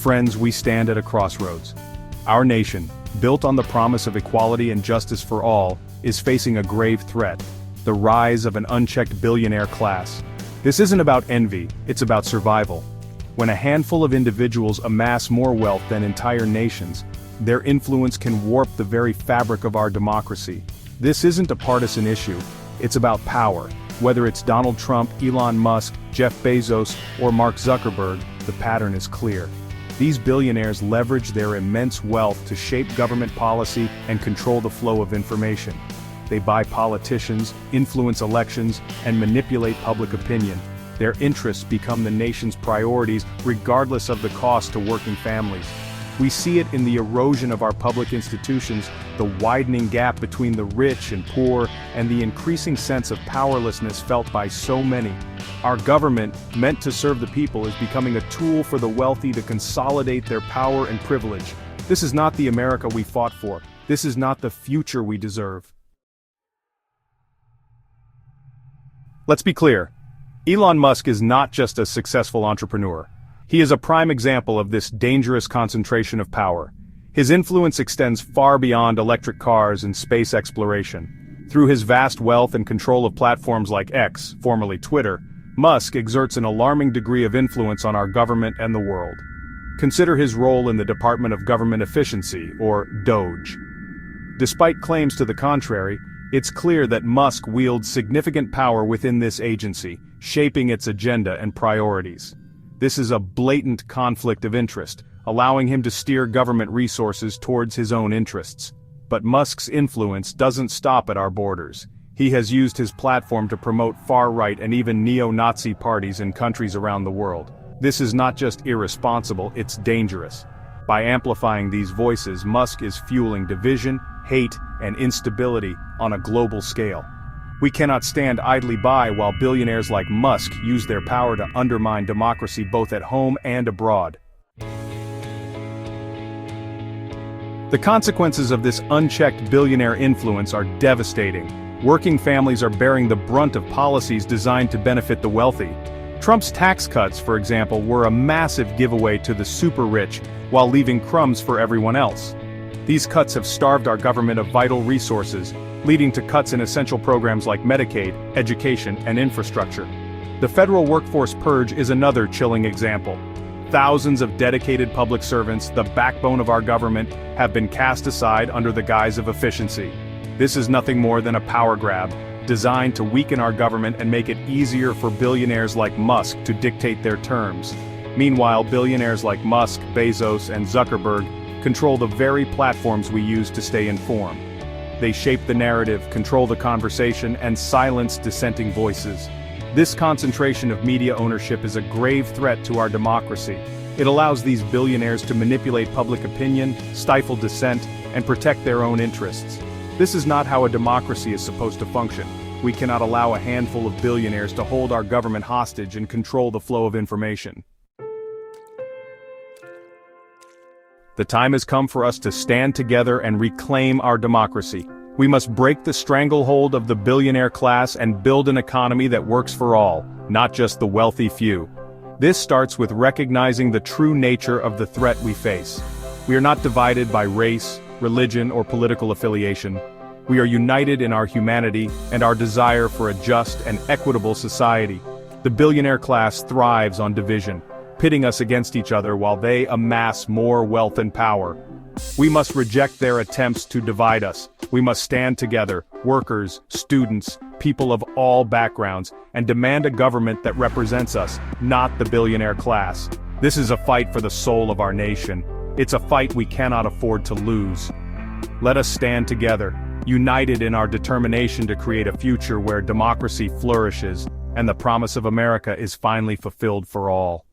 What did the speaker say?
Friends, we stand at a crossroads. Our nation, built on the promise of equality and justice for all, is facing a grave threat: the rise of an unchecked billionaire class. This isn't about envy, it's about survival. When a handful of individuals amass more wealth than entire nations, their influence can warp the very fabric of our democracy. This isn't a partisan issue, it's about power. Whether it's Donald Trump, Elon Musk, Jeff Bezos, or Mark Zuckerberg, the pattern is clear. These billionaires leverage their immense wealth to shape government policy and control the flow of information. They buy politicians, influence elections, and manipulate public opinion. Their interests become the nation's priorities, regardless of the cost to working families. We see it in the erosion of our public institutions, the widening gap between the rich and poor, and the increasing sense of powerlessness felt by so many. Our government, meant to serve the people, is becoming a tool for the wealthy to consolidate their power and privilege. This is not the America we fought for. This is not the future we deserve. Let's be clear. Elon Musk is not just a successful entrepreneur. He is a prime example of this dangerous concentration of power. His influence extends far beyond electric cars and space exploration. Through his vast wealth and control of platforms like X, formerly Twitter, Musk exerts an alarming degree of influence on our government and the world. Consider his role in the Department of Government Efficiency, or DOGE. Despite claims to the contrary, it's clear that Musk wields significant power within this agency, shaping its agenda and priorities. This is a blatant conflict of interest, allowing him to steer government resources towards his own interests. But Musk's influence doesn't stop at our borders. He has used his platform to promote far-right and even neo-Nazi parties in countries around the world. This is not just irresponsible, it's dangerous. By amplifying these voices, Musk is fueling division, hate, and instability on a global scale. We cannot stand idly by while billionaires like Musk use their power to undermine democracy both at home and abroad. The consequences of this unchecked billionaire influence are devastating. Working families are bearing the brunt of policies designed to benefit the wealthy. Trump's tax cuts, for example, were a massive giveaway to the super-rich, while leaving crumbs for everyone else. These cuts have starved our government of vital resources, leading to cuts in essential programs like Medicaid, education, and infrastructure. The federal workforce purge is another chilling example. Thousands of dedicated public servants, the backbone of our government, have been cast aside under the guise of efficiency. This is nothing more than a power grab, designed to weaken our government and make it easier for billionaires like Musk to dictate their terms. Meanwhile, billionaires like Musk, Bezos, and Zuckerberg control the very platforms we use to stay informed. They shape the narrative, control the conversation, and silence dissenting voices. This concentration of media ownership is a grave threat to our democracy. It allows these billionaires to manipulate public opinion, stifle dissent, and protect their own interests. This is not how a democracy is supposed to function. We cannot allow a handful of billionaires to hold our government hostage and control the flow of information. The time has come for us to stand together and reclaim our democracy. We must break the stranglehold of the billionaire class and build an economy that works for all, not just the wealthy few. This starts with recognizing the true nature of the threat we face. We are not divided by race, religion, or political affiliation. We are united in our humanity and our desire for a just and equitable society. The billionaire class thrives on division, pitting us against each other while they amass more wealth and power. We must reject their attempts to divide us. We must stand together, workers, students, people of all backgrounds, and demand a government that represents us, not the billionaire class. This is a fight for the soul of our nation. It's a fight we cannot afford to lose. Let us stand together, united in our determination to create a future where democracy flourishes and the promise of America is finally fulfilled for all.